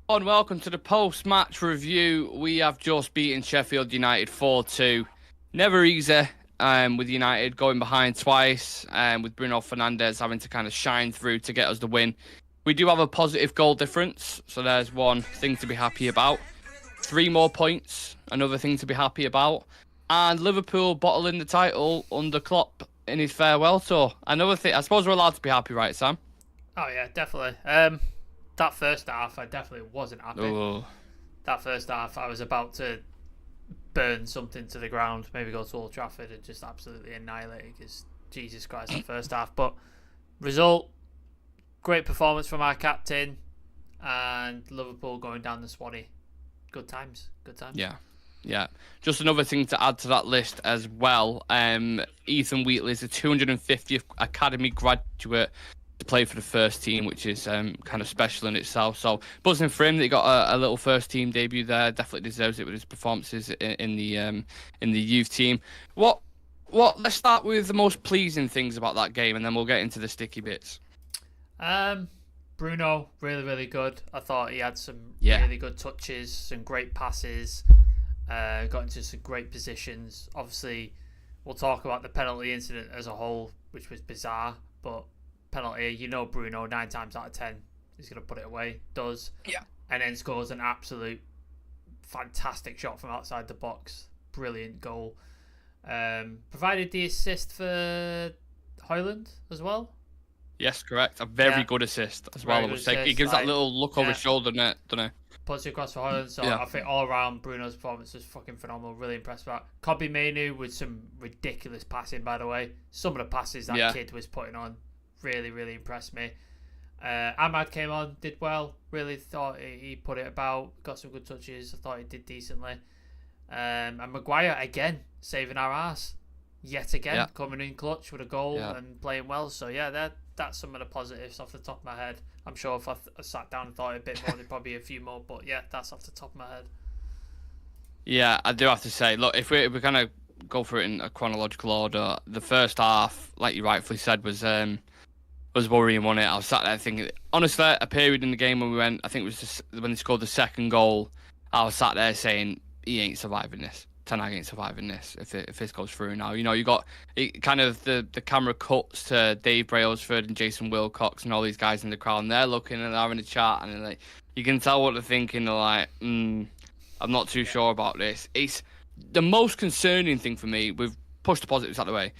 And welcome to the post-match review. We have just beaten Sheffield United 4-2. Never easy with United going behind twice, with Bruno Fernandes having to kind of shine through to get us the win. We do have a positive goal difference, so there's one thing to be happy about. 3 more points, another thing to be happy about. And Liverpool bottling the title under Klopp in his farewell tour. Another thing, I suppose we're allowed to be happy, right, Sam? Oh yeah, definitely. That first half, I definitely wasn't happy. Oh. That first half, I was about to burn something to the ground, maybe go to Old Trafford and just absolutely annihilate it, because Jesus Christ, that first half. But result, great performance from our captain, and Liverpool going down the Swanee. Good times, good times. Yeah. Just another thing to add to that list as well. Ethan Wheatley is a 250th academy graduate to play for the first team, which is kind of special in itself. So buzzing for him that he got a little first team debut there. Definitely deserves it with his performances in the youth team. Let's start with the most pleasing things about that game, and then we'll get into the sticky bits. Bruno, really good. I thought he had some really good touches, some great passes, got into some great positions. Obviously, we'll talk about the penalty incident as a whole, which was bizarre, but penalty, Bruno 9 times out of 10 he's going to put it away, and then scores an absolute fantastic shot from outside the box. Brilliant goal. Provided the assist for Højlund as well. Yes, correct. A very good assist as well. I would say he gives that little look over his shoulder, doesn't he? Puts it across for Højlund. So I think all around Bruno's performance was fucking phenomenal. Really impressed with that. Kobbie Mainoo with some ridiculous passing, by the way. Some of the passes that kid was putting on really impressed me. Ahmad came on, did well. Really thought he put it about. Got some good touches. I thought he did decently. And Maguire again saving our ass yet again, coming in clutch with a goal and playing well. So that's some of the positives off the top of my head. I'm sure if I sat down and thought a bit more, there'd probably be a few more. But that's off the top of my head. Yeah, I do have to say, look, if we kind of go through it in a chronological order, the first half, like you rightfully said, was worrying, wasn't it? I was sat there thinking, honestly, a period in the game when we went, I think it was just when they scored the second goal, I was sat there saying, he ain't surviving this. Ten Hag ain't surviving this if this goes through now. You got kind of the camera cuts to Dave Brailsford and Jason Wilcox and all these guys in the crowd, and they're looking and they're having a chat, and like you can tell what they're thinking. They're like, I'm not too sure about this. It's the most concerning thing for me. We've pushed the positives out of the way.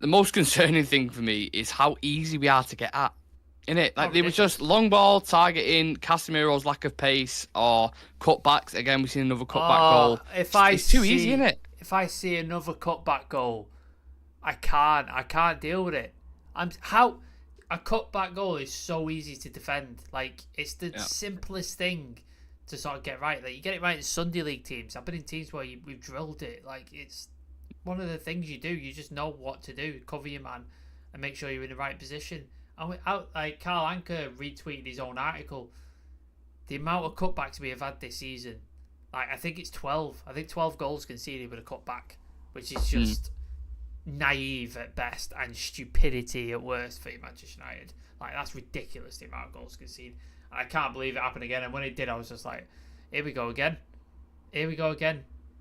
The most concerning thing for me is how easy we are to get at. Innit? Like, they were just long ball, targeting Casemiro's lack of pace, or cutbacks. Again, we've seen another cutback goal. It's too easy, innit? If I see another cutback goal, I can't deal with it. A cutback goal is so easy to defend. Like, it's the simplest thing to sort of get right. Like, you get it right in Sunday League teams. I've been in teams where we've drilled it. Like, it's one of the things you do. You just know what to do. Cover your man and make sure you're in the right position. And like Carl Anker retweeted his own article, the amount of cutbacks we have had this season, like I think it's 12. I think 12 goals conceded with a cutback, which is just naive at best and stupidity at worst for Manchester United. Like, that's ridiculous, the amount of goals conceded. And I can't believe it happened again. And when it did, I was just like, here we go again.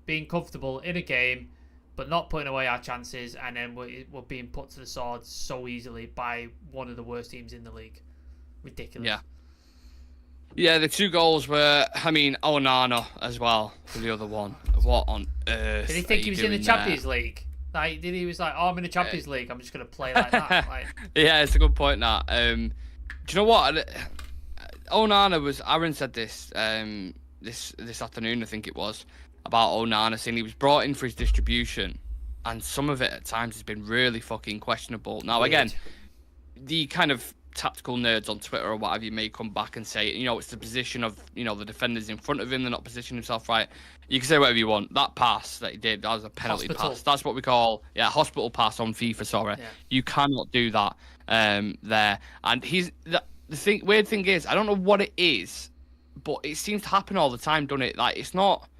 Being comfortable in a game, but not putting away our chances, and then we're being put to the sword so easily by one of the worst teams in the league. Ridiculous. Yeah, the 2 goals were, Onana as well for the other one. What on earth? Did he think he was in the Champions League? Like, he was like, I'm in the Champions League, I'm just going to play like that. Like, yeah, it's a good point, that. Do you know what? Onana was, Aaron said this this afternoon, I think it was, about Onana, saying he was brought in for his distribution, and some of it at times has been really fucking questionable. Now, again, the kind of tactical nerds on Twitter or whatever, you may come back and say, it's the position of, the defenders in front of him, they're not positioning himself right. You can say whatever you want. That pass that he did, that was a penalty pass. That's what we call, hospital pass on FIFA, sorry. Yeah. You cannot do that there. And weird thing is, I don't know what it is, but it seems to happen all the time, doesn't it? Like, it's not...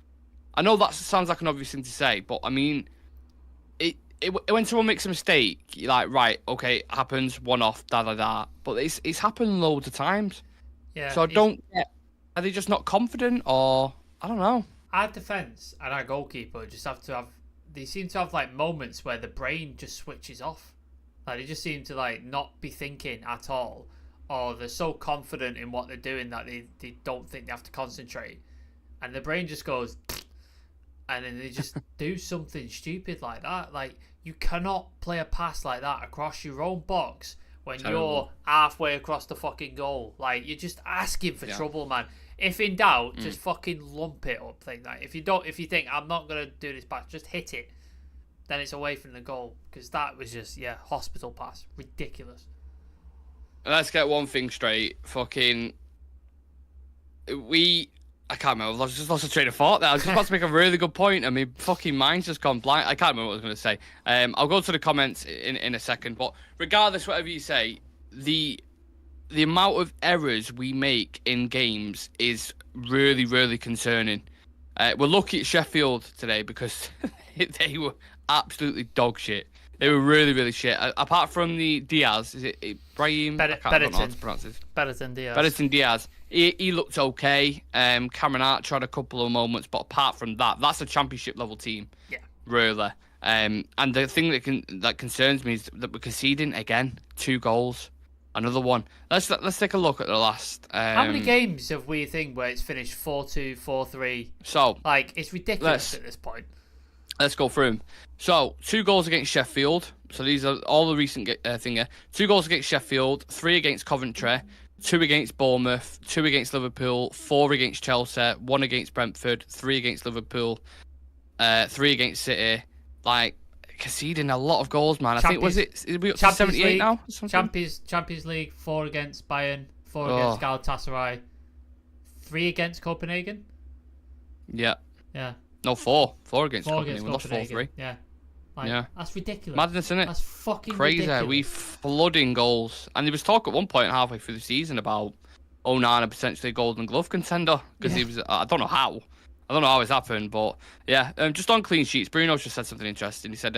I know that sounds like an obvious thing to say, but when someone makes a mistake, you're like, right, okay, it happens, one off, da. But it's happened loads of times. Yeah. So I don't get Are they just not confident, or I don't know? Our defense and our goalkeeper just have to have. They seem to have like moments where the brain just switches off. Like they just seem to like not be thinking at all, or they're so confident in what they're doing that they don't think they have to concentrate, and the brain just goes, and then they just do something stupid like that. Like you cannot play a pass like that across your own box when you're halfway across the fucking goal. Like you're just asking for trouble, man. If in doubt, just fucking lump it up. Think that if you think I'm not gonna do this pass, just hit it. Then it's away from the goal, because that was just hospital pass, ridiculous. Let's get one thing straight. Fucking, I can't remember. I just lost a train of thought there. I was just about to make a really good point, and my fucking mind's just gone blank. I can't remember what I was going to say. I'll go to the comments in a second. But regardless, whatever you say, the amount of errors we make in games is really, really concerning. We're lucky at Sheffield today because they were absolutely dog shit. They were really, really shit. Apart from the Diaz, is it Brahim? I don't know how to pronounce it. Betterton Diaz. He looked okay. Cameron Archer had a couple of moments, but apart from that, that's a championship level team. Yeah. Really. And the thing that concerns me is that we're conceding again 2 goals. Another one. Let's take a look at the last. How many games have we think where it's finished 4-2, 4-3? So like it's ridiculous at this point. Let's go through them. So 2 goals against Sheffield. So these are all the recent thing here. 2 goals against Sheffield, 3 against Coventry, 2 against Bournemouth, 2 against Liverpool, 4 against Chelsea, 1 against Brentford, 3 against Liverpool, 3 against City. Like conceding a lot of goals, man. I think is we up to 78 League, now? Champions League, 4 against Bayern, 4 against Galatasaray, 3 against Copenhagen. Yeah. Yeah. No, 4 against Copenhagen. We lost 4-3. Yeah. That's ridiculous. Madness, isn't it? That's fucking crazy. Ridiculous. We flooding goals. And there was talk at one point halfway through the season about Onana potentially a Golden Glove contender because he was. I don't know how it's happened, but yeah. Just on clean sheets, Bruno's just said something interesting. He said,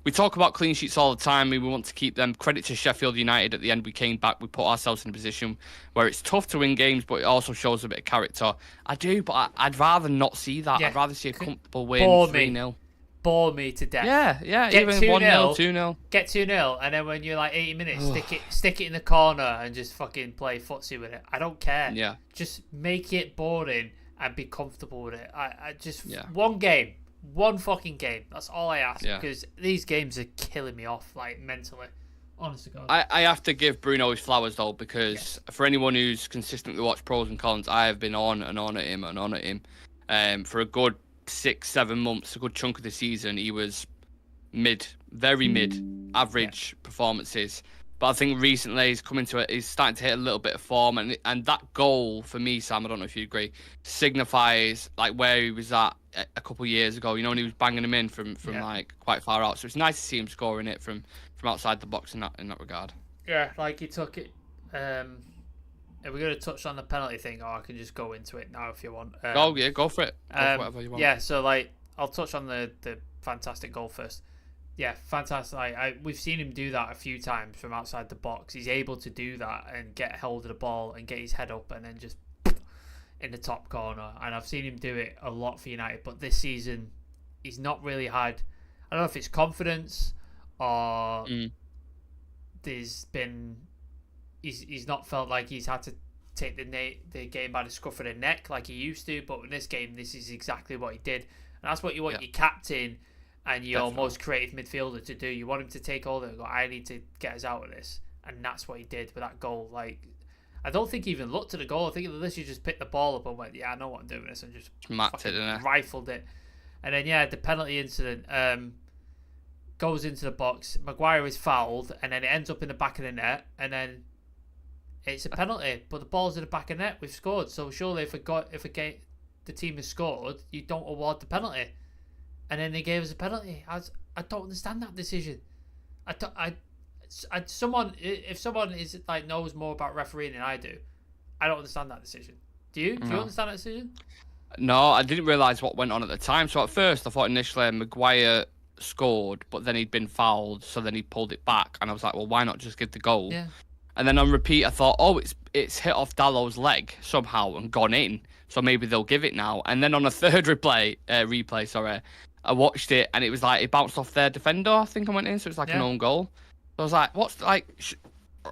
"We talk about clean sheets all the time. We want to keep them. Credit to Sheffield United. At the end, we came back. We put ourselves in a position where it's tough to win games, but it also shows a bit of character. I do, but I'd rather not see that. I'd rather see a comfortable win, 3-0. Bore me to death. Yeah. Get Even 2-0, 1-0, 2-0. Get 2-0, and then when you're like 80 minutes, stick it in the corner and just fucking play footsie with it. I don't care. Yeah. Just make it boring and be comfortable with it. I just one game, one fucking game. That's all I ask because these games are killing me off like mentally. Honestly, God. I have to give Bruno his flowers though because for anyone who's consistently watched pros and cons, I have been on and on at him for a good 6-7 months, a good chunk of the season. He was very mid, average performances. But I think recently he's coming to it. He's starting to hit a little bit of form, and that goal for me, Sam, I don't know if you agree, signifies like where he was at a couple of years ago. You know, when he was banging them in from like quite far out. So it's nice to see him scoring it from outside the box in that regard. Yeah, like he took it. Are we going to touch on the penalty thing, or I can just go into it now if you want? Go for it. Whatever you want. Yeah, so like I'll touch on the fantastic goal first. Yeah, fantastic. We've seen him do that a few times from outside the box. He's able to do that and get hold of the ball and get his head up and then just in the top corner. And I've seen him do it a lot for United, but this season he's not really had. I don't know if it's confidence or there's been. He's not felt like he's had to take the game by the scruff of the neck like he used to. But in this game, this is exactly what he did, and that's what you want your captain and your most creative midfielder to do. You want him to take all the. I need to get us out of this, and that's what he did with that goal. Like, I don't think he even looked at the goal. I think he just picked the ball up and went, "Yeah, I know what I'm doing this," and just rifled it. And then the penalty incident goes into the box. Maguire is fouled, and then it ends up in the back of the net, and then it's a penalty. But the ball's in the back of the net. We've scored, so surely if the team has scored, you don't award the penalty. And then they gave us a penalty. I don't understand that decision. If someone is like knows more about refereeing than I do, I don't understand that decision. Do you? Do you understand that decision? No, I didn't realise what went on at the time. So at first, I thought initially Maguire scored, but then he'd been fouled, so then he pulled it back, and I was like, well, why not just give the goal? Yeah. and then on repeat I thought, oh, it's hit off Dallow's leg somehow and gone in, so maybe they'll give it now. And then on a third replay, sorry, I watched it and it was like it bounced off their defender, I think, I went in, so it's like an own goal. So I was like, what's like,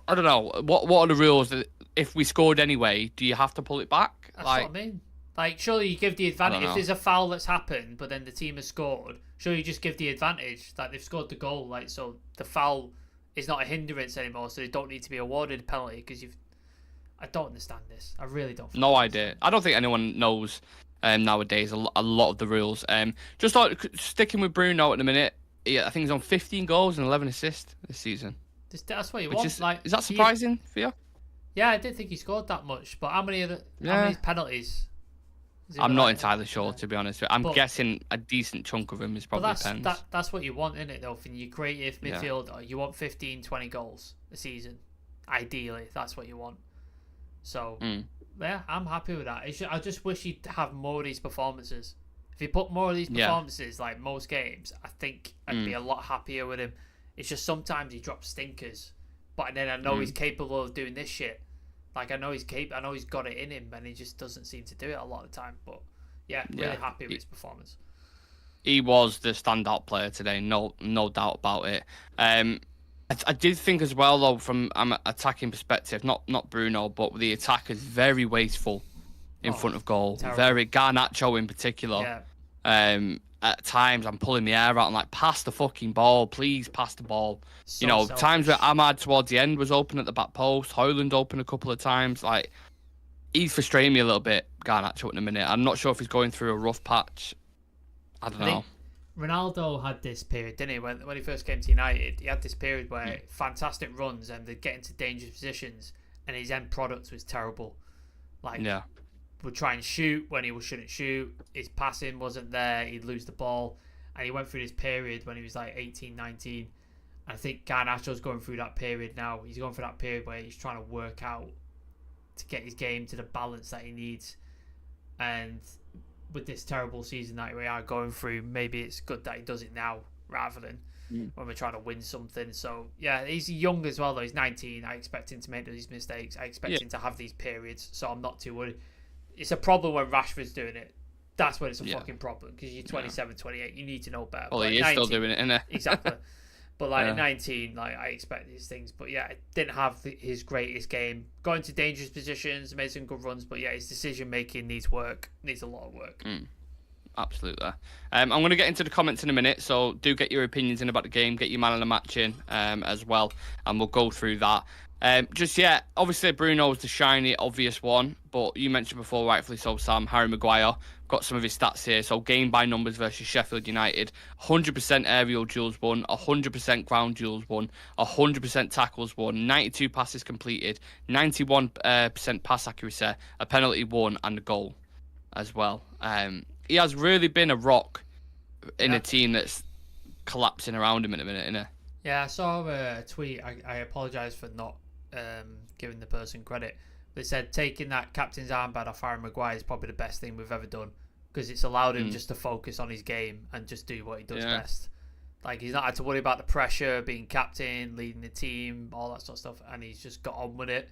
I don't know, what are the rules that if we scored anyway, do you have to pull it back? That's what I mean. Like, surely you give the advantage. If there's a foul that's happened, but then the team has scored, surely you just give the advantage. Like, they've scored the goal, like, so the foul is not a hindrance anymore, so they don't need to be awarded a penalty because you've... I don't understand this. I really don't. No idea. I don't think anyone knows nowadays a lot of the rules. Just like sticking with Bruno at the minute, I think he's on 15 goals and 11 assists this season. That's what you want. Is that surprising for you? Yeah, I didn't think he scored that much, but how many penalties? I'm not entirely sure, to be honest. I'm guessing a decent chunk of them is probably pens. That's what you want, isn't it, though? From your creative midfielder, you want 15, 20 goals a season. Ideally, that's what you want. So, yeah, I'm happy with that. I just wish he'd have more of these performances. If he put more of these performances, like most games, I think I'd be a lot happier with him. It's just sometimes he drops stinkers. But then I know he's capable of doing this shit. Like, I know he's got it in him, and he just doesn't seem to do it a lot of the time. But yeah, really happy with his performance. He was the standout player today, no doubt about it. I did think as well, though, from an attacking perspective, not Bruno, but the attack is very wasteful in front of goal. Terrible. Very Garnacho in particular. Yeah. At times, I'm pulling the air out and like, pass the fucking ball, please pass the ball. So selfish. Times where Ahmad towards the end was open at the back post, Højlund open a couple of times. Like, he's frustrating me a little bit, Garnacho, in a minute. I'm not sure if he's going through a rough patch. I don't know. Ronaldo had this period, didn't he? When he first came to United, he had this period where fantastic runs and they'd get into dangerous positions, and his end product was terrible. Like, would try and shoot when he shouldn't shoot. His passing wasn't there. He'd lose the ball. And he went through this period when he was like 18, 19. I think Garnacho's going through that period now. He's going through that period where he's trying to work out to get his game to the balance that he needs. And with this terrible season that we are going through, maybe it's good that he does it now rather than when we're trying to win something. So, yeah, he's young as well, though. He's 19. I expect him to make these mistakes. I expect him to have these periods, so I'm not too worried. It's a problem when Rashford's doing it. That's when it's a fucking problem, because you're 27, 28. You need to know better. Well, he is 19, still doing it, isn't he? Exactly. But like at 19, like, I expect these things. But yeah, didn't have his greatest game. Got into dangerous positions, made some good runs. But yeah, his decision making needs work. Needs a lot of work. Absolutely. I'm going to get into the comments in a minute, so do get your opinions in about the game. Get your man of the match in as well, and we'll go through that. Obviously Bruno's the shiny, obvious one, but you mentioned before, rightfully so, Sam, Harry Maguire, got some of his stats here. So game by numbers versus Sheffield United, 100% aerial duels won, 100% ground duels won, 100% tackles won, 92 passes completed, 91% pass accuracy, a penalty won, and a goal as well. He has really been a rock in a team that's collapsing around him in a minute, isn't it? Yeah, I saw a tweet. I apologise for not giving the person credit. They said taking that captain's armband off Harry Maguire is probably the best thing we've ever done, because it's allowed him just to focus on his game and just do what he does best. Like, he's not had to worry about the pressure, being captain, leading the team, all that sort of stuff, and he's just got on with it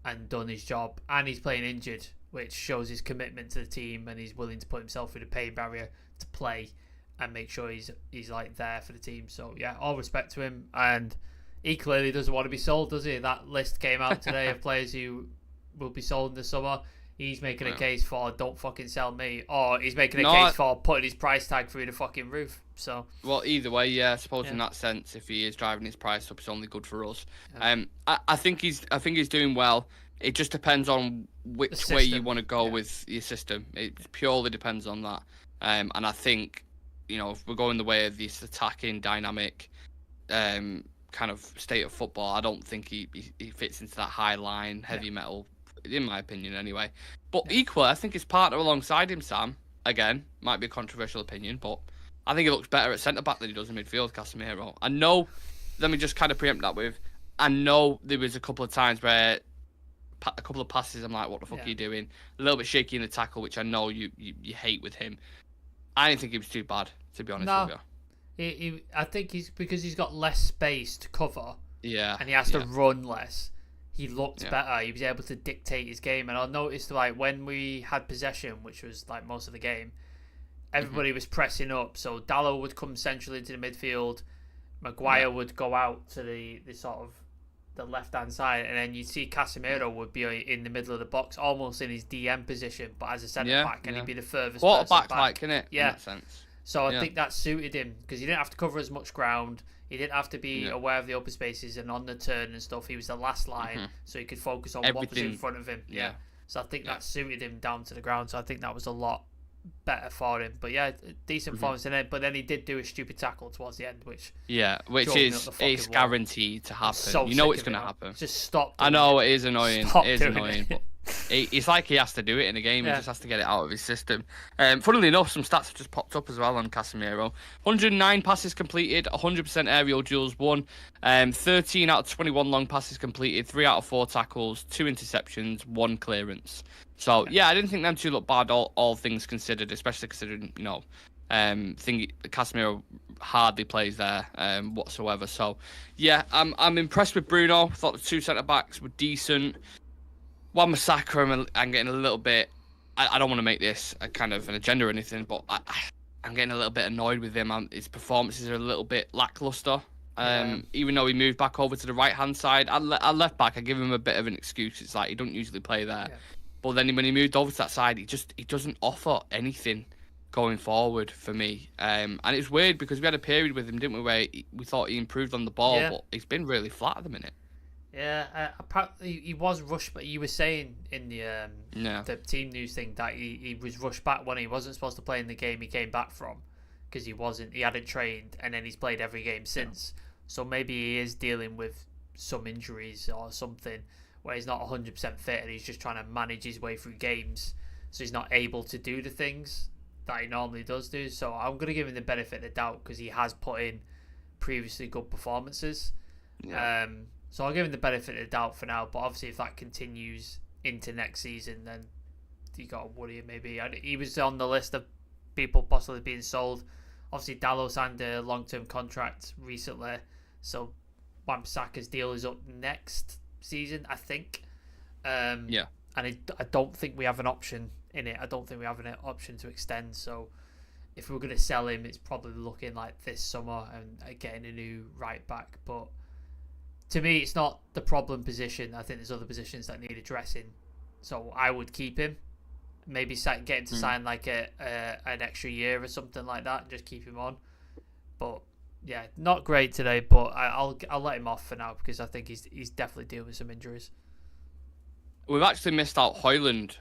and done his job. And he's playing injured, which shows his commitment to the team, and he's willing to put himself through the pain barrier to play and make sure he's like there for the team. So yeah, all respect to him. And he clearly doesn't want to be sold, does he? That list came out today of players who will be sold in the summer. He's making a case for don't fucking sell me, or he's making a case for putting his price tag through the fucking roof. So, well, either way, yeah, I suppose in that sense, if he is driving his price up, it's only good for us. Yeah. I think he's doing well. It just depends on which way you want to go with your system. It purely depends on that. And I think, if we're going the way of this attacking dynamic kind of state of football, I don't think he fits into that high line, heavy metal, in my opinion anyway. But equally, I think his partner alongside him, Sam, again, might be a controversial opinion, but I think he looks better at centre-back than he does in midfield, Casemiro. I know, let me just kind of preempt that with, I know there was a couple of times where a couple of passes, I'm like, what the fuck are you doing? A little bit shaky in the tackle, which I know you hate with him. I didn't think he was too bad, to be honest with you. I think because he's got less space to cover. Yeah. And he has to run less. he looked better. He was able to dictate his game. And I noticed, like, when we had possession, which was like most of the game, everybody was pressing up. So Dallo would come centrally into the midfield. Maguire would go out to the sort of the left-hand side, and then you'd see Casemiro would be in the middle of the box, almost in his DM position, but as a centre-back, and he'd be the furthest person back. Quarterback-like, innit? Yeah. In that sense. So I think that suited him, because he didn't have to cover as much ground. He didn't have to be aware of the open spaces and on the turn and stuff. He was the last line, so he could focus on what was in front of him. Yeah. So I think that suited him down to the ground, so I think that was a lot better for him. But yeah, decent performance in it. But then he did do a stupid tackle towards the end, which is it's guaranteed to happen. So you know it's going to happen. Just stop. I know it is annoying. It is annoying, it. but it's like he has to do it in a game. He just has to get it out of his system. Funnily enough, some stats have just popped up as well on Casemiro. 109 passes completed, 100% aerial duels won, 13 out of 21 long passes completed, 3 out of 4 tackles, 2 interceptions, 1 clearance. So I didn't think them two looked bad, all things considered, especially considering Casemiro hardly plays there whatsoever. So I'm impressed with Bruno. Thought the 2 centre backs were decent. Wan-Bissaka, I'm getting a little bit. I don't want to make this a kind of an agenda or anything, but I'm getting a little bit annoyed with him. His performances are a little bit lackluster. Even though he moved back over to the right hand side, I left back. I give him a bit of an excuse. It's like he don't usually play there. But then when he moved over to that side, he doesn't offer anything going forward for me. And it's weird because we had a period with him, didn't we, where we thought he improved on the ball, but he's been really flat at the minute. Yeah, apparently he was rushed, but you were saying in the team news thing that he was rushed back when he wasn't supposed to play in the game he came back from, because he hadn't trained, and then he's played every game since. So maybe he is dealing with some injuries or something, where he's not 100% fit and he's just trying to manage his way through games, so he's not able to do the things that he normally does do. So I'm going to give him the benefit of the doubt, because he has put in previously good performances. So I'll give him the benefit of the doubt for now, but obviously if that continues into next season, then you got to worry maybe. He was on the list of people possibly being sold. Obviously Dallo signed a long-term contract recently, so Wan-Bissaka's deal is up next season, I think. And I don't think we have an option in it. I don't think we have an option to extend. So if we're going to sell him, it's probably looking like this summer and getting a new right back. But to me, it's not the problem position. I think there's other positions that need addressing. So I would keep him. Maybe get him to sign like an extra year or something like that, and just keep him on. But yeah, not great today. But I'll let him off for now, because I think he's definitely dealing with some injuries. We've actually missed out Højlund.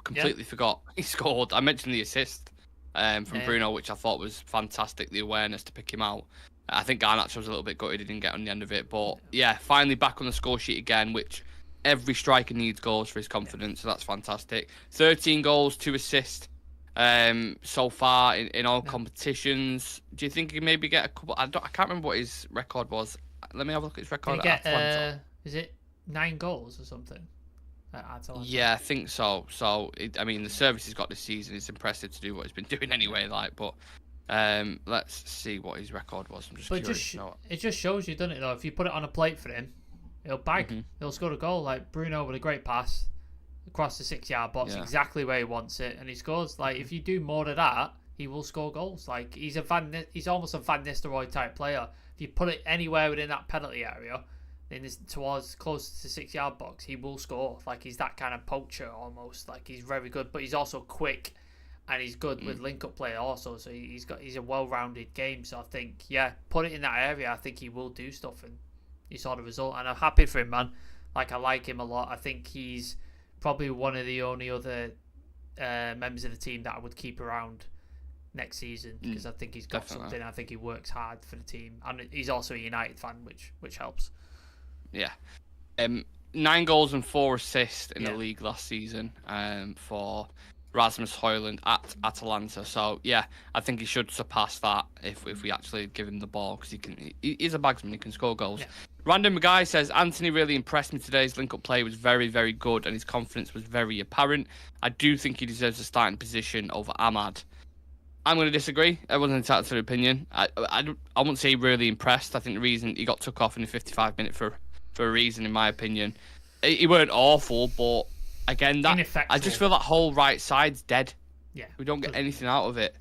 Completely forgot he scored. I mentioned the assist from Bruno, which I thought was fantastic. The awareness to pick him out. I think Garnacho was a little bit gutted he didn't get on the end of it. But finally back on the score sheet again, which every striker needs goals for his confidence, so that's fantastic. 13 goals, 2 assists so far in all competitions. Do you think he maybe get a couple? I can't remember what his record was. Let me have a look at his record. Is it 9 goals or something? Yeah, I think so. So the service he's got this season is impressive to do what he's been doing anyway. But let's see what his record was. I'm just curious. It just shows you, doesn't it? Though, if you put it on a plate for him, he'll bag. He'll score a goal. Like Bruno with a great pass across the 6-yard box, exactly where he wants it, and he scores. Like if you do more of that, he will score goals. Like he's almost a Van Nistelrooy type player. If you put it anywhere within that penalty area, then towards close to the 6-yard box, he will score. Like he's that kind of poacher almost. Like he's very good, but he's also quick, and he's good with link-up play also. So he's a well-rounded game. So I think put it in that area. I think he will do stuff, and you saw the result. And I'm happy for him, man. Like I like him a lot. I think he's probably one of the only other members of the team that I would keep around next season, because I think he's got something. I think he works hard for the team, and he's also a United fan, which helps. 9 goals and 4 assists in the league last season for Rasmus Højlund at Atalanta. So I think he should surpass that if we actually give him the ball, because he's a bagsman. He can score goals. Random guy says Anthony really impressed me today. His link-up play was very, very good, and his confidence was very apparent. I do think he deserves a starting position over Ahmad. I'm going to disagree. Everyone's entitled to their opinion. I wouldn't say really impressed. I think the reason he got took off in the 55 minute for a reason, in my opinion. He weren't awful, but again, I just Ineffectual. feel that whole right side's dead. Yeah. We don't get anything out of it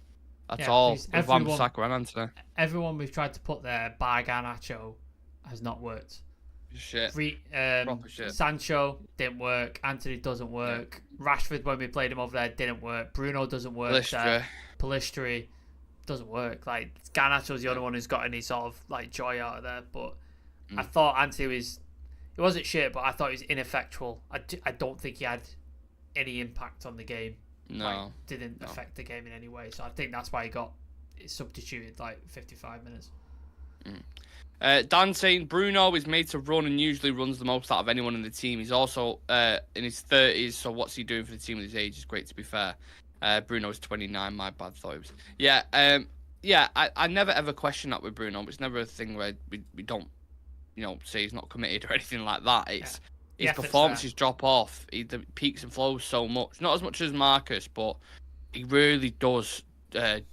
at Yeah, all. because With Wan-Bissaka and Anthony. everyone we've tried to put there, bar Garnacho, has not worked. Shit. Proper shit. Sancho didn't work. Anthony doesn't work. Rashford, when we played him over there, didn't work. Bruno doesn't work. Pellistri doesn't work. Like, Garnacho's the only one who's got any sort of like joy out of there. But I thought Anthony was, he wasn't shit, but I thought he was ineffectual. I don't think he had any impact on the game. No. Like, didn't affect the game in any way. So I think that's why he got substituted like 55 minutes. Dan saying Bruno is made to run and usually runs the most out of anyone in the team. He's also in his 30s, so what's he doing for the team at his age is great, to be fair. Bruno is 29, my bad, thought he was. Yeah, I never ever question that with Bruno. It's never a thing where we don't, say he's not committed or anything like that. It's his performances drop off. The peaks and flows so much. Not as much as Marcus, but he really does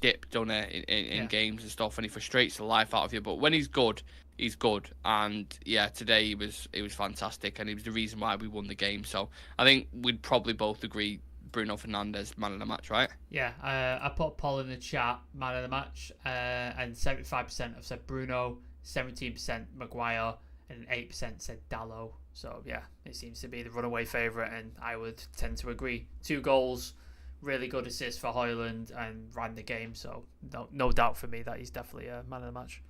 dip, doesn't it, in games and stuff, and he frustrates the life out of you. But when he's good, he's good. And yeah, today he was fantastic, and he was the reason why we won the game. So I think we'd probably both agree Bruno Fernandes, man of the match, right? Yeah, I put a poll in the chat, man of the match, and 75% have said Bruno, 17% Maguire, and 8% said Dalot. So yeah, it seems to be the runaway favourite, and I would tend to agree. 2 goals, really good assist for Højlund, and ran the game. So no doubt for me that he's definitely a man of the match.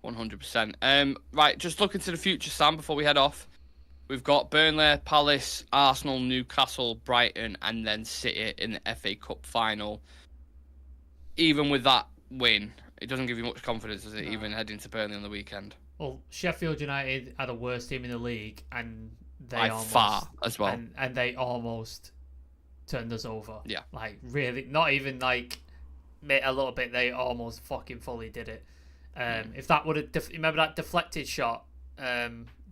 100%. Right, just looking to the future, Sam, before we head off. We've got Burnley, Palace, Arsenal, Newcastle, Brighton, and then City in the FA Cup final. Even with that win, it doesn't give you much confidence, does it, even heading to Burnley on the weekend? Well, Sheffield United are the worst team in the league, and they by far as well. And they almost turned us over. Yeah. Like, really, not even like a little bit, they almost fucking fully did it. If that would have, remember that deflected shot?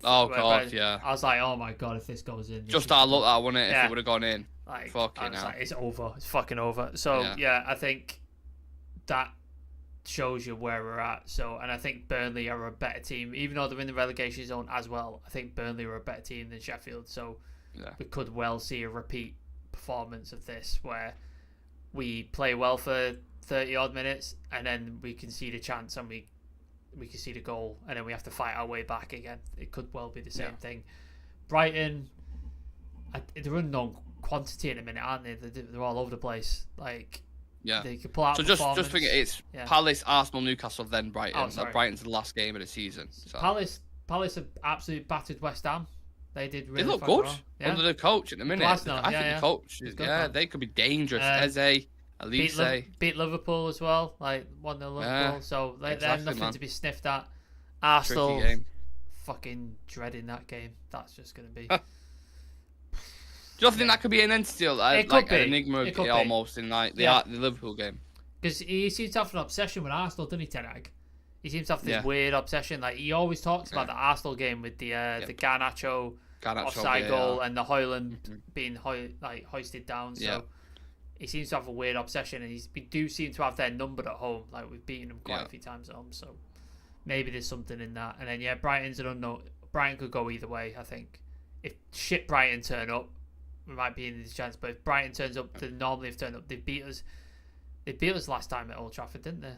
Oh god, yeah. I was like, oh my god, if this goes in. Just I looked at, wouldn't it? If it would have gone in. Like, fucking hell. Like, it's over. It's fucking over. So yeah, I think that shows you where we're at. So, and I think Burnley are a better team, even though they're in the relegation zone as well. I think Burnley are a better team than Sheffield. So we could well see a repeat performance of this, where we play well for 30 odd minutes, and then we concede a chance, and we concede a goal, and then we have to fight our way back again. It could well be the same thing. Brighton, they're unknown quantity in a minute, aren't they? They're all over the place. Like, they could pull out. So just think it's Palace, Arsenal, Newcastle, then Brighton. Oh, sorry. Brighton's the last game of the season. So. Palace have absolutely battered West Ham. They did really. They look good under the coach at the minute. I think the coach, they could be dangerous. Eze, Elise. Beat Liverpool as well, like 1-0 Liverpool. So they're nothing to be sniffed at. Arsenal, fucking dreading that game. That's just going to be. Do you think that could be an entity, like an enigma almost in like the Liverpool game? Because he seems to have an obsession with Arsenal, doesn't he, Ten Hag? He seems to have this weird obsession. Like, he always talks about the Arsenal game with the Garnacho offside goal and the Højlund being hoisted down. So he seems to have a weird obsession, and we do seem to have their number at home. Like, we've beaten them quite a few times at home, so maybe there's something in that. And then Brighton's an unknown. Brighton could go either way, I think. If Brighton turn up, we might be in this chance. But if Brighton turns up, they normally have turned up. They beat us. They beat us last time at Old Trafford, didn't they?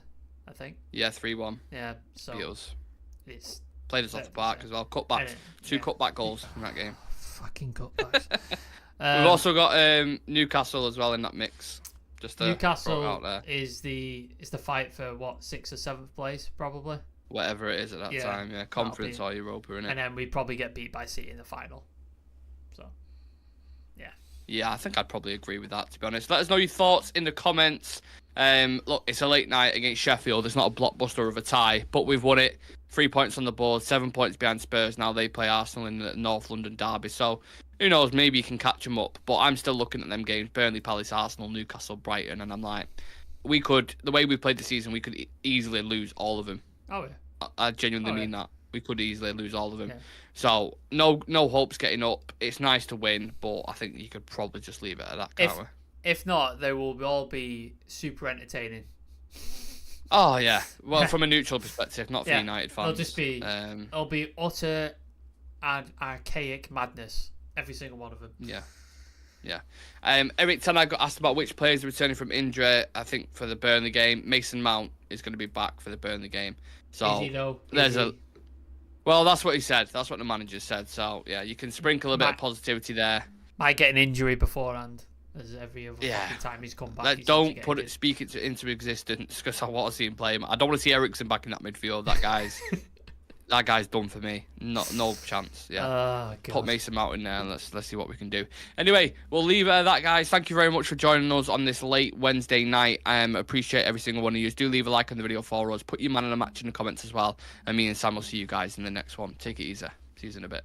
I think. Yeah, 3-1. Yeah, so beat us. It's played us off the park as well. Cutbacks, 2 cutback goals in that game. Fucking cutbacks. We've also got Newcastle as well in that mix. Just Newcastle out there. is the fight for what, 6th or 7th place probably. Whatever it is at that time, Conference or Europa, innit? And then we probably get beat by City in the final. So, yeah. Yeah, I think I'd probably agree with that, to be honest. Let us know your thoughts in the comments. Look, it's a late night against Sheffield. It's not a blockbuster of a tie, but we've won it. 3 points on the board, 7 points behind Spurs. Now they play Arsenal in the North London derby. So, who knows, maybe you can catch them up. But I'm still looking at them games. Burnley, Palace, Arsenal, Newcastle, Brighton. And I'm like, the way we played the season, we could easily lose all of them. Oh, yeah. I genuinely mean that. We could easily lose all of them. Yeah. So, no hopes getting up. It's nice to win, but I think you could probably just leave it at that, can't we? If not, they will all be super entertaining. Oh, yeah. Well, from a neutral perspective, not for United fans. It'll just be, it'll be utter and archaic madness. Every single one of them. Yeah. Yeah. Eric Tanner got asked about which players are returning from injury. I think for the Burnley game, Mason Mount is going to be back for the Burnley game. So is he though? Well, that's what he said. That's what the manager said. So yeah, you can sprinkle a bit of positivity there. Might get an injury beforehand, as every other fucking time he's come back. Don't speak it into existence, because I want to see him play. I don't want to see Eriksen back in that midfield. That guy's done for me. No chance. Yeah. Put Mason Mount in there and let's see what we can do. Anyway, we'll leave it at that, guys. Thank you very much for joining us on this late Wednesday night. Appreciate every single one of you. Do leave a like on the video for us. Put your man in a match in the comments as well. And me and Sam will see you guys in the next one. Take it easy. See you in a bit.